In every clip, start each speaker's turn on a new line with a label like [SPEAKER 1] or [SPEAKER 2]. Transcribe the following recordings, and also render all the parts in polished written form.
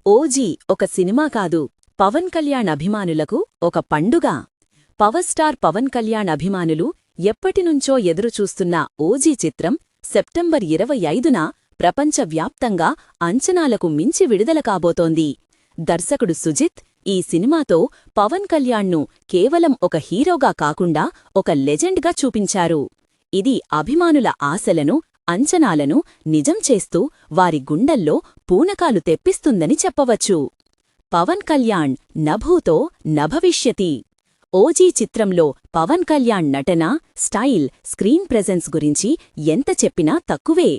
[SPEAKER 1] OG ఒక cinema కాదు, పవన్ కళ్యాణ్ అభిమానులకు ఒక పండుగ. పవర్ స్టార్ పవన్ కళ్యాణ్ అభిమానులు ఎప్పటినుంచో ఎదురుచూస్తున్న ఓజీ చిత్రం సెప్టెంబర్ 25న ప్రపంచవ్యాప్తంగా అంచనాలకు మించి విడుదల కాబోతోంది. దర్శకుడు సుజిత్ ఈ సినిమాతో పవన్ కళ్యాణ్ను కేవలం ఒక హీరోగా కాకుండా ఒక లెజెండ్గా చూపించారు. ఇది అభిమానుల ఆశలను, అంచనాలను నిజం చేస్తూ వారి గుండెల్లో పూనకాలు తెప్పిస్తుందని చెప్పవచ్చు. పవన్ కళ్యాణ్ నభూతో నభవిష్యతి. ఓజీ చిత్రంలో పవన్ కళ్యాణ్ నటన, స్టైల్, స్క్రీన్ ప్రెజెన్స్ గురించి ఎంత చెప్పినా తక్కువే.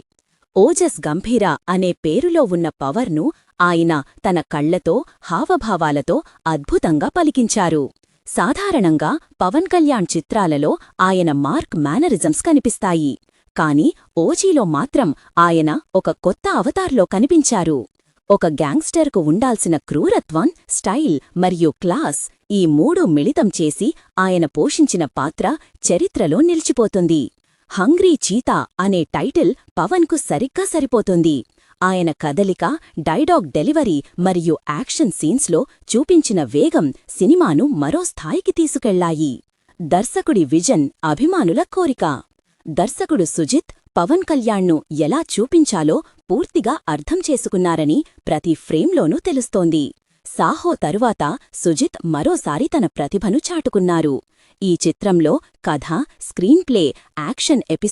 [SPEAKER 1] ఓజస్ గంభీర అనే పేరులో ఉన్న పవర్ను ఆయన తన కళ్లతో, హావభావాలతో అద్భుతంగా పలికించారు. సాధారణంగా పవన్ కళ్యాణ్ చిత్రాలలో ఆయన మార్క్ మేనరిజమ్స్ కనిపిస్తాయి. కాని ఓజీలో మాత్రం ఆయన ఒక కొత్త అవతార్లో కనిపించారు. ఒక గ్యాంగ్స్టర్కు ఉండాల్సిన క్రూరత్వం, స్టైల్ మరియు క్లాస్, ఈ మూడు మిళితం చేసి ఆయన పోషించిన పాత్ర చరిత్రలో నిలిచిపోతుంది. హంగ్రీ చీతా అనే టైటిల్ పవన్కు సరిగ్గా సరిపోతుంది. ఆయన కదలిక, డైలాగ్ డెలివరీ మరియు యాక్షన్ సీన్స్లో చూపించిన వేగం సినిమాను మరో స్థాయికి తీసుకెళ్లాయి. దర్శకుడి విజన్, అభిమానుల కోరిక. దర్శకుడు సుజిత్ పవన్ కళ్యాణ్ను ఎలా చూపించాలో పూర్తిగా అర్థం చేసుకున్నారని ప్రతి ఫ్రేమ్లోనూ తెలుస్తోంది. సాహో తరువాత సుజిత్ మరోసారి తన ప్రతిభను చాటుకున్నారు. ఈ చిత్రంలో కథ, స్క్రీన్ ప్లే, యాక్షన్